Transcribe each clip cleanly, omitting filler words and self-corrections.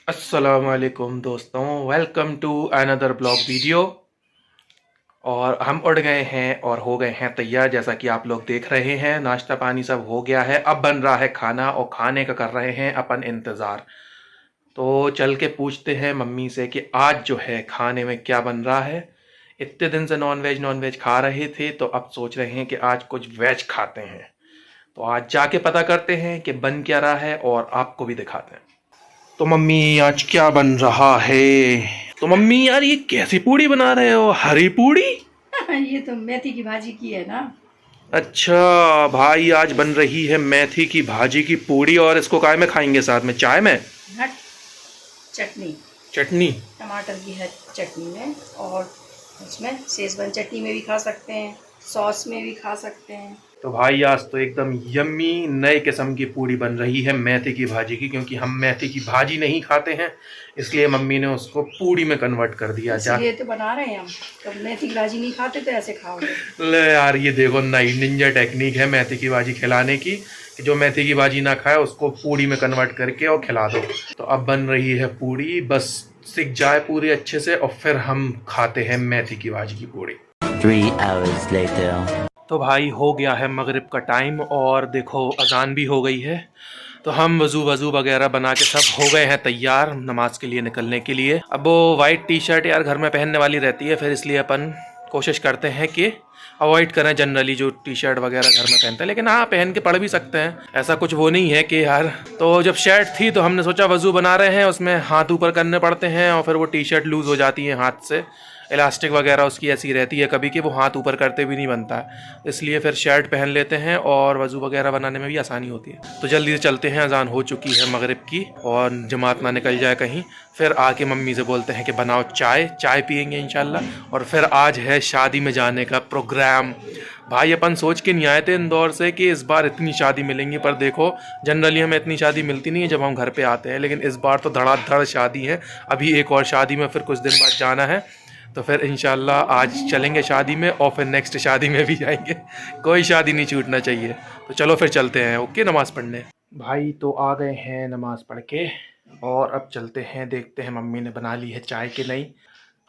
अस्सलाम वालेकुम दोस्तों, welcome to another blog video. और हम उठ गए हैं और हो गए हैं तैयार। जैसा कि आप लोग देख रहे हैं, नाश्ता पानी सब हो गया है। अब बन रहा है खाना और खाने का कर रहे हैं अपन इंतज़ार। तो चल के पूछते हैं मम्मी से कि आज जो है खाने में क्या बन रहा है। इतने दिन से नॉन वेज खा रहे थे, तो अब सोच रहे हैं कि आज कुछ वेज खाते हैं। तो आज जाके पता करते हैं कि बन क्या रहा है और आपको भी दिखाते हैं। तो मम्मी आज क्या बन रहा है? तो मम्मी यार, ये कैसी पूड़ी बना रहे हो? हरी पूड़ी? ये तो मेथी की भाजी की है ना। अच्छा भाई, आज बन रही है मेथी की भाजी की पूड़ी। और इसको काय में खाएंगे? साथ में चाय में? हट, चटनी। चटनी? टमाटर की है चटनी में, और उसमें शेजवान चटनी में भी खा सकते हैं, सॉस में भी खा सकते हैं। तो भाई आज तो एकदम यम्मी नए किस्म की पूड़ी बन रही है मेथी की भाजी की, क्योंकि हम मेथी की भाजी नहीं खाते हैं, इसलिए मम्मी ने उसको पूड़ी में कन्वर्ट कर दिया। जा इसलिए तो बना रहे हैं हम। तो मेथी की भाजी नहीं खाते तो ऐसे खाओगे। ले यार, ये देखो नई निंजा टेक्निक है मेथी की भाजी खिलाने की, कि जो मेथी की भाजी ना खाए उसको पूड़ी में कन्वर्ट करके और खिला दो। तो अब बन रही है पूड़ी, बस सिक जाए पूरी अच्छे से और फिर हम खाते हैं मेथी की भाजी की पूड़ी। 3 hours later. तो भाई हो गया है मगरिब का टाइम और देखो अजान भी हो गई है। तो हम वज़ू वगैरह बना के सब हो गए हैं तैयार नमाज के लिए निकलने के लिए। अब वो वाइट टी शर्ट यार घर में पहनने वाली रहती है, फिर इसलिए अपन कोशिश करते हैं कि अवॉइड करें जनरली जो टी शर्ट वगैरह घर में पहनते हैं। लेकिन हाँ, पहन के पढ़ भी सकते हैं, ऐसा कुछ वो नहीं है कि यार। तो जब शर्ट थी तो हमने सोचा वज़ू बना रहे हैं, उसमें हाथ ऊपर करने पड़ते हैं और फिर वो टी शर्ट लूज़ हो जाती है हाथ से। इलास्टिक वगैरह उसकी ऐसी रहती है कभी कि वो हाथ ऊपर करते भी नहीं बनता है, इसलिए फिर शर्ट पहन लेते हैं और वज़ू वगैरह बनाने में भी आसानी होती है। तो जल्दी से चलते हैं, अजान हो चुकी है मगरिब की और जमात ना निकल जाए कहीं। फिर आके मम्मी से बोलते हैं कि बनाओ चाय, चाय पियेंगे इंशाल्लाह। और फिर आज है शादी में जाने का प्रोग्राम। भाई अपन सोच के नहीं आए थे इंदौर से कि इस बार इतनी शादी मिलेंगी, पर देखो जनरली हमें इतनी शादी मिलती नहीं है जब हम घर पे आते हैं, लेकिन इस बार तो धड़ाधड़ शादी है। अभी एक और शादी में फिर कुछ दिन बाद जाना है, तो फिर इंशाल्लाह आज चलेंगे शादी में और फिर नेक्स्ट शादी में भी जाएंगे। कोई शादी नहीं छूटना चाहिए। तो चलो फिर चलते हैं, ओके, नमाज़ पढ़ने। भाई तो आ गए हैं नमाज़ पढ़ के और अब चलते हैं, देखते हैं मम्मी ने बना ली है चाय कि नहीं।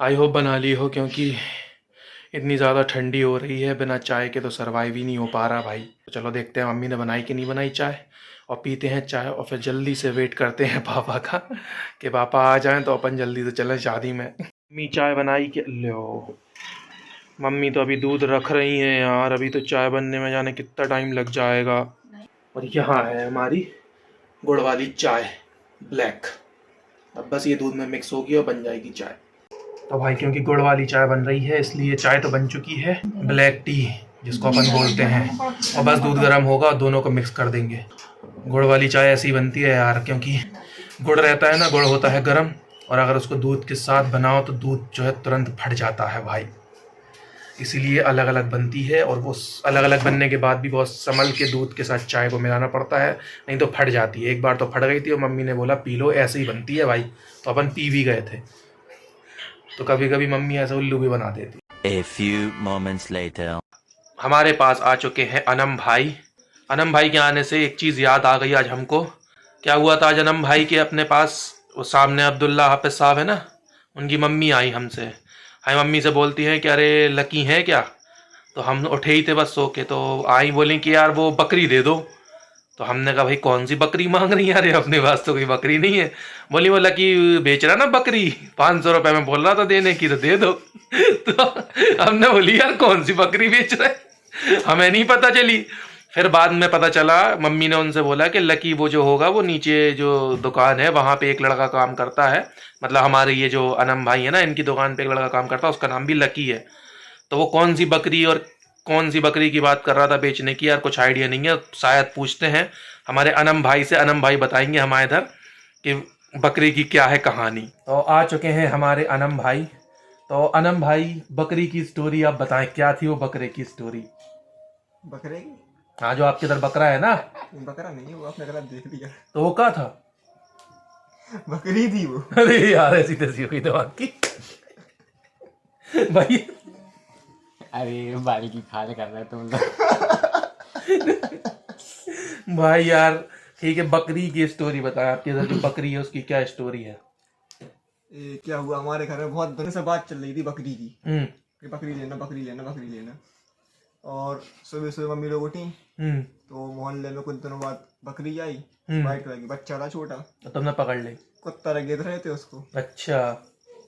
आई होप बना ली हो, क्योंकि इतनी ज़्यादा ठंडी हो रही है, बिना चाय के तो सर्वाइव ही नहीं हो पा रहा भाई। तो चलो देखते हैं मम्मी ने बनाई कि नहीं बनाई चाय, और पीते हैं चाय और फिर जल्दी से वेट करते हैं पापा का कि पापा आ जाएं तो अपन जल्दी से चलें शादी में। मम्मी चाय बनाई कि लो, मम्मी तो अभी दूध रख रही हैं यार, अभी तो चाय बनने में जाने कितना टाइम लग जाएगा। और यहाँ है हमारी गुड़ वाली चाय, ब्लैक। अब बस ये दूध में मिक्स होगी और बन जाएगी चाय। तो भाई क्योंकि गुड़ वाली चाय बन रही है इसलिए चाय तो बन चुकी है, ब्लैक टी जिसको अपन बोलते हैं, और बस दूध गर्म होगा और दोनों को मिक्स कर देंगे। गुड़ वाली चाय ऐसी बनती है यार, क्योंकि गुड़ रहता है ना, गुड़ होता है गर्म, और अगर उसको दूध के साथ बनाओ तो दूध जो है तुरंत फट जाता है भाई, इसीलिए अलग अलग बनती है। और वो अलग अलग बनने के बाद भी बहुत संभल के दूध के साथ चाय को मिलाना पड़ता है, नहीं तो फट जाती है। एक बार तो फट गई थी और मम्मी ने बोला पी लो, ऐसे ही बनती है भाई, तो अपन पी भी गए थे। तो कभी कभी मम्मी ऐसा उल्लू भी बना देती। A few moments later. हमारे पास आ चुके हैं अनम भाई। अनम भाई के आने से एक चीज़ याद आ गई आज हमको। क्या हुआ था आज अनम भाई के अपने पास, वो सामने अब्दुल्ला हाफिज साहब है ना, उनकी मम्मी आई हमसे। हाय मम्मी से बोलती हैं कि अरे लकी है क्या? तो हम उठे ही थे बस सो के, तो आई बोली कि यार वो बकरी दे दो। तो हमने कहा भाई कौन सी बकरी मांग रही है यार, अपने पास तो कोई बकरी नहीं है। बोली वो लकी बेच रहा ना बकरी, 500 रुपये में बोल रहा था देने की, तो दे दो। तो हमने बोली यार कौन सी बकरी बेच रहा है, हमें नहीं पता चली। फिर बाद में पता चला, मम्मी ने उनसे बोला कि लकी वो जो होगा वो नीचे जो दुकान है वहाँ पे एक लड़का काम करता है, मतलब हमारे ये जो अनम भाई है ना, इनकी दुकान पे एक लड़का काम करता है, उसका नाम भी लकी है। तो वो कौन सी बकरी और कौन सी बकरी की बात कर रहा था बेचने की, यार कुछ आइडिया नहीं है। शायद पूछते हैं हमारे अनम भाई से, अनम भाई बताएंगे हमारे इधर कि बकरी की क्या है कहानी। तो आ चुके हैं हमारे अनम भाई। तो अनम भाई, बकरी की स्टोरी आप बताएं, क्या थी वो बकरे की स्टोरी? बकरे की? हाँ, जो आपके इधर बकरा है ना। बकरा नहीं है वो, आपने गलत देख लिया। तो वो क्या था? बकरी थी वो। अरे यार ऐसी तैसी हुई तो आपकी भाई। अरे बाल की खाल कर रहे तुम लोग। भाई यार ठीक है, बकरी की स्टोरी बताएं, आपके इधर जो बकरी है उसकी क्या स्टोरी है? क्या हुआ, हमारे घर में बहुत दिनों से बात चल रही थी बकरी की, हम्म कि बकरी लेना बकरी लेना बकरी लेना। और सुबह सुबह मम्मी लोग उठी हम्म तो मोहल्ले में कुछ दिनों बाद बकरी आई, हम्म। वाइट कलर की, बच्चा था छोटा, तो तुमने पकड़ ली। कुत्ता रगेद रहे थे उसको, अच्छा,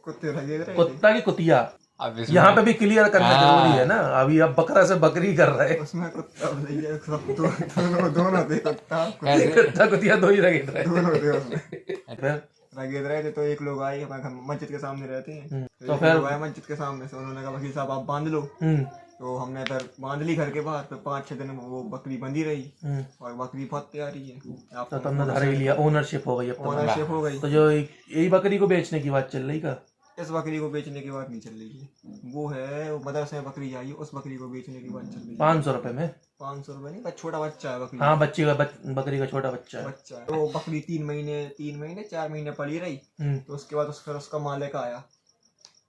कुत्ते रगेद रहे थे। कुत्ता की कुतिया। अब इसमें यहाँ पे भी क्लियर करना हाँ। जरूरी है ना, अभी अब बकरा से बकरी कर रहे हैं। उसमें कुत्ता भैया सब दोनों थे, कुत्ता कैसे? कुत्ता कुतिया दो ही रखे थे। दोनों थे उसमें, फिर रगेद रहे थे। तो एक लोग आए, हमारे घर मस्जिद के सामने रहते हैं, तो एक फिर लोग आए मस्जिद के सामने से, उन्होंने कहा वकील साहब आप बांध लो। तो हमने इधर बांध ली घर के बाहर, फिर 5-6 दिन वो बकरी बंधी रही, और बकरी बहुत प्यारी है। तो आपको तुमने धर ही लिया, ओनरशिप हो गई अब तुम्हारी। ओनरशिप हो गई। तो जो यही बकरी को बेचने की बात चल रही का, इस बकरी को बेचने की बात नहीं चल रही है, वो है वो मदरसे में बकरी आई, उस बकरी को बेचने की बात चल रही है। 500 रुपए में। 500 रुपए नहीं, बस छोटा बच्चा है बकरी। हाँ, बच्ची का बकरी का छोटा बच्चा है। बच्चा है। तो बकरी 3 महीने 4 महीने पड़ी रही, तो उसके बाद फिर उसका मालिक आया,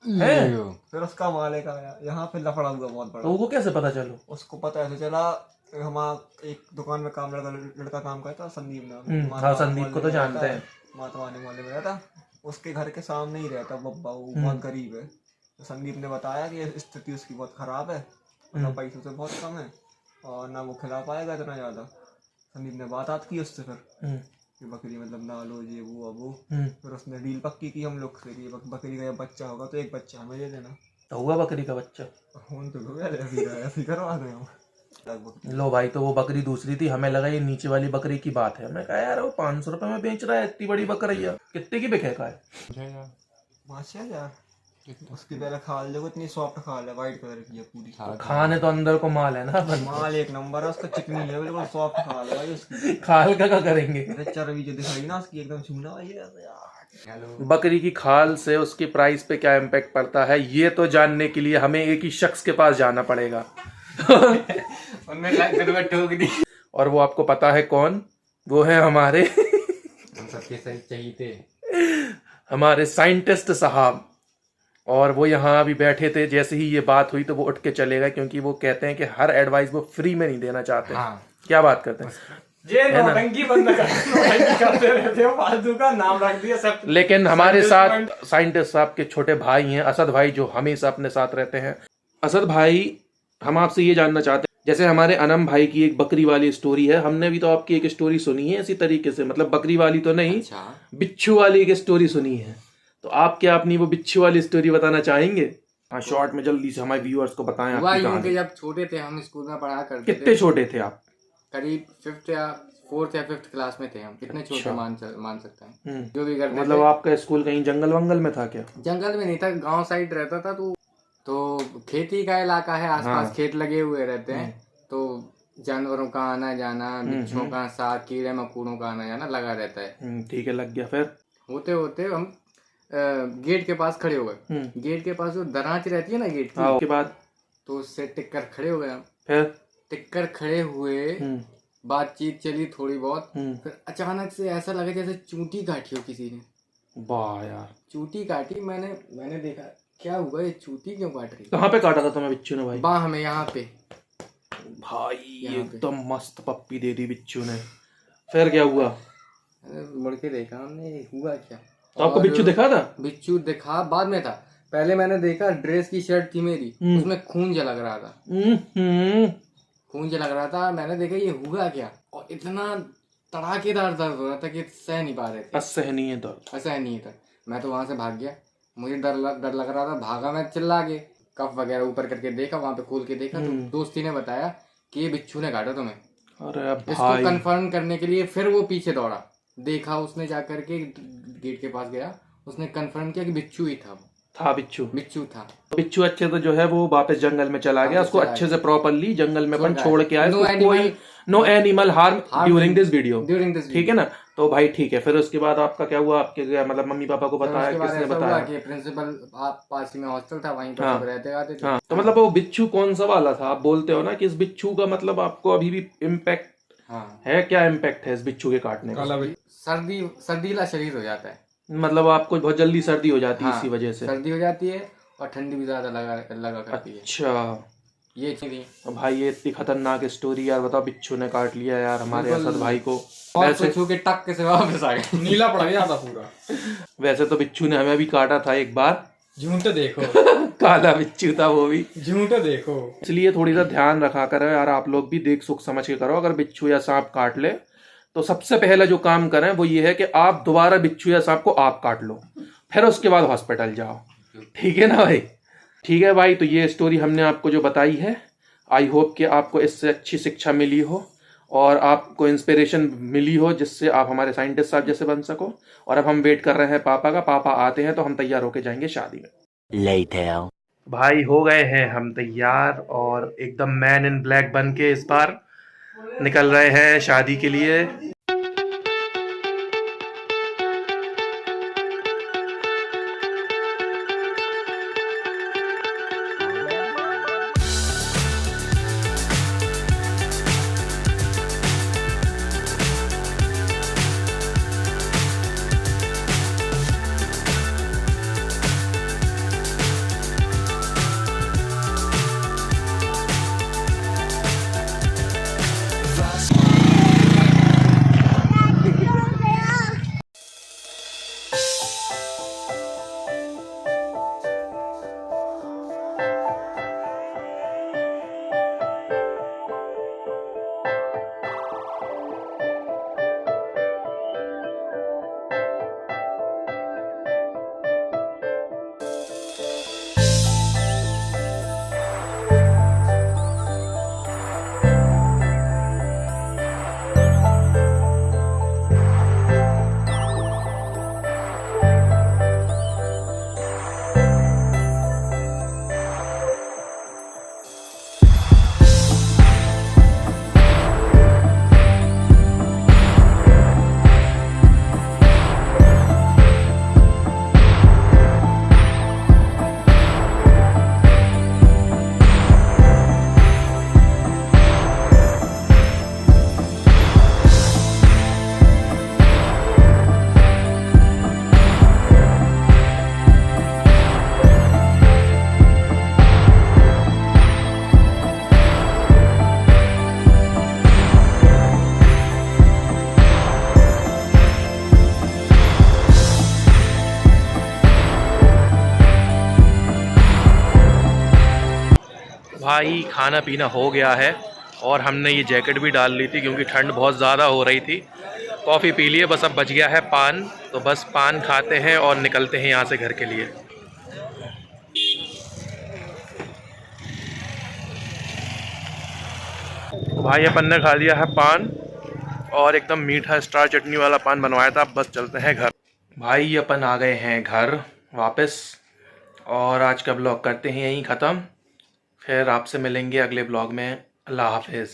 फिर उसका मालिक आया, यहाँ पे लफड़ा हुआ बहुत बड़ा। तो वो कैसे पता चलो? उसको पता ऐसे चला, हम एक दुकान में काम लड़का काम करता, संदीप नाम। हाँ, संदीप को तो जानते हैं। माता वाले मोहल्ले में रहता, उसके घर के सामने ही रहता बब्बा, वो बहुत गरीब है। तो संदीप ने बताया कि स्थिति उसकी बहुत खराब है, ना पैसों से बहुत कम है, और ना वो खिला पाएगा इतना ज्यादा। संदीप ने बात की उससे फिर कि बकरी मतलब ना लो, ये वो अब वो। फिर उसने डील पक्की की हम लोग से कि बकरी का जब बच्चा होगा तो एक बच्चा हमें दे देना। तो हुआ बकरी का बच्चा? फोन तो हो गया, ऐसे करवा दें हम। लो भाई, तो वो बकरी दूसरी थी, हमें लगा ये नीचे वाली बकरी की बात है। मैं कहा यार वो 500 रुपए में बेच रहा है, इतनी बड़ी बकरिया कितने की बिकेगा है? 5,000। उसकी पहले खाल देखो, इतनी सॉफ्ट खाल है, व्हाइट कलर की है पूरी। खाने तो अंदर को माल है ना अपन। माल एक नंबर है उसका, चिकनी है बिल्कुल, सॉफ्ट खाल है भाई उसकी। खाल का क्या करेंगे? अरे चर्बी जो दिख रही ना उसकी, एकदम छूना भाई यार। बकरी की खाल से उसकी प्राइस पे क्या इम्पैक्ट पड़ता है, ये तो जानने के लिए हमें एक ही शख्स के पास जाना पड़ेगा। उनमें ठोक दी। और वो आपको पता है कौन? वो है हमारे हम सबके सही चाहिए थे, हमारे साइंटिस्ट साहब। और वो यहाँ अभी बैठे थे, जैसे ही ये बात हुई तो वो उठ के चले गए, क्योंकि वो कहते हैं कि हर एडवाइस वो फ्री में नहीं देना चाहते। हाँ। क्या बात करते हैं? ये नौटंकी बंद करते रहते हो, फालतू का नाम रख दिया सब। लेकिन हमारे साथ साइंटिस्ट साहब के छोटे भाई हैं, असद भाई, जो हमेशा अपने साथ रहते हैं। असद भाई, हम आपसे ये जानना चाहते हैं, जैसे हमारे अनम भाई की एक बकरी वाली स्टोरी है, हमने भी तो आपकी एक स्टोरी सुनी है इसी तरीके से, मतलब बकरी वाली तो नहीं, अच्छा। बिच्छू वाली एक स्टोरी सुनी है। तो आप क्या अपनी वो बिच्छू वाली स्टोरी बताना चाहेंगे? हाँ, शॉर्ट में जल्दी से हमारे व्यूअर्स को बताएं हुआ आपकी यूं कहानी। कि जब छोटे थे हम स्कूल में पढ़ा करते कितने थे, छोटे थे आप? करीब 4th या 5th क्लास में थे हम। कितने छोटे मान सकते हैं। जो भी करते मतलब आपका स्कूल कहीं जंगल वंगल में था क्या? जंगल में नहीं था, गांव साइड रहता था। तो खेती का इलाका है, आसपास खेत लगे हुए रहते हैं, तो जानवरों का आना जाना, बिच्छुओं का साथ, कीड़े मकोड़ों का आना जाना लगा रहता है। ठीक है, लग गया। फिर होते होते हम गेट के पास खड़े हो गए। गेट के पास जो दराज रहती है ना गेट की, उसके बाद तो उससे टिक कर खड़े हो गए हम। फिर टिक कर खड़े हुए, बातचीत चली थोड़ी बहुत, फिर अचानक से ऐसा लगा जैसे चूंटी काटी हो किसी ने। वाह यार, चूंटी काटी। मैंने देखा क्या हुआ, ये चूंटी क्यों काट रही? कहाँ पे काटा था तुम्हें बिच्छू ने भाई? बाह में, यहाँ पे भाई एकदम मस्त पप्पी दे दी बिच्छू ने। फिर क्या हुआ? मुड़ के देखा हमने, हुआ क्या। तो आपको बिच्छू दिखा था? बिच्छू दिखा बाद में था, पहले मैंने देखा ड्रेस की शर्ट थी मेरी, उसमें खून झलक रहा था। खून झलक रहा था। मैंने देखा ये हुआ क्या, और इतना तड़ाकेदार दर्द हो रहा था कि सह नहीं पा रहे थे। असहनीय दर्द। असहनीय था। मैं तो वहां से भाग गया, मुझे डर लग रहा था। भागा मैं, चिल्ला के कफ वगैरह ऊपर करके देखा, वहां पे खोल के देखा तो दोस्ती ने बताया कि ये बिच्छू ने काटा तुम्हें। अरे इसको भाई, कंफर्म करने के लिए फिर वो पीछे दौड़ा, देखा उसने, जाकर के गेट के पास गया, उसने कंफर्म किया कि बिच्छू ही था। बिच्छू था। बिच्छू अच्छे से जो है वो वापस जंगल में चला गया, उसको अच्छे से प्रॉपरली जंगल में अपन छोड़ के आए। कोई no animal harm during this video, ठीक है ना? तो भाई ठीक है। फिर उसके बाद आपका क्या हुआ? आपके मतलब मम्मी पापा को बताया? किसने बताया? कि प्रिंसिपल पास में हॉस्टल था, वहीं पर सब रहते आते थे। तो मतलब वो बिच्छू कौन सा वाला था? आप बोलते हो ना कि इस बिच्छू का मतलब आपको अभी भी इम्पैक्ट है? क्या इम्पैक्ट है इस बिच्छू के काटने का? सर्दीला शरीर हो जाता है, मतलब आपको बहुत जल्दी सर्दी हो जाती है इसी वजह से? सर्दी हो जाती है और ठंडी भी ज्यादा लगा करती है। अच्छा, ये थी। तो भाई ये इतनी खतरनाक स्टोरी यार, बताओ बिच्छू ने काट लिया यार हमारे असद भाई को। और वैसे छू के टक के से वापस आ गए। नीला पड़ गया था पूरा। वैसे तो बिच्छू ने हमें भी काटा था एक बार, झूठ देखो, काला बिच्छू था वो भी। झूठ देखो। इसलिए थोड़ी सा ध्यान रखा करो यार, आप लोग भी देख सोच समझ के करो। अगर बिच्छू या सांप काट ले तो सबसे पहले जो काम करें वो ये है कि आप दोबारा बिच्छू या सांप को आप काट लो, फिर उसके बाद हॉस्पिटल जाओ। ठीक है ना भाई? ठीक है भाई, तो ये स्टोरी हमने आपको जो बताई है, आई होप कि आपको इससे अच्छी शिक्षा मिली हो और आपको इंस्पिरेशन मिली हो, जिससे आप हमारे साइंटिस्ट साहब जैसे बन सको। और अब हम वेट कर रहे हैं पापा का, पापा आते हैं तो हम तैयार होके जाएंगे शादी में। Later. भाई हो गए हैं हम तैयार और एकदम मैन इन ब्लैक बन के इस बार निकल रहे हैं शादी के लिए। भाई खाना पीना हो गया है और हमने ये जैकेट भी डाल ली थी क्योंकि ठंड बहुत ज़्यादा हो रही थी। कॉफ़ी पी लिए, बस अब बच गया है पान, तो बस पान खाते हैं और निकलते हैं यहाँ से घर के लिए। तो भाई अपन ने खा लिया है पान और एकदम मीठा स्टार चटनी वाला पान बनवाया था। अब बस चलते हैं घर। भाई अपन आ गए हैं घर वापस और आज का ब्लॉग करते हैं यहीं ख़त्म। फिर आपसे मिलेंगे अगले ब्लॉग में। अल्लाह हाफिज़।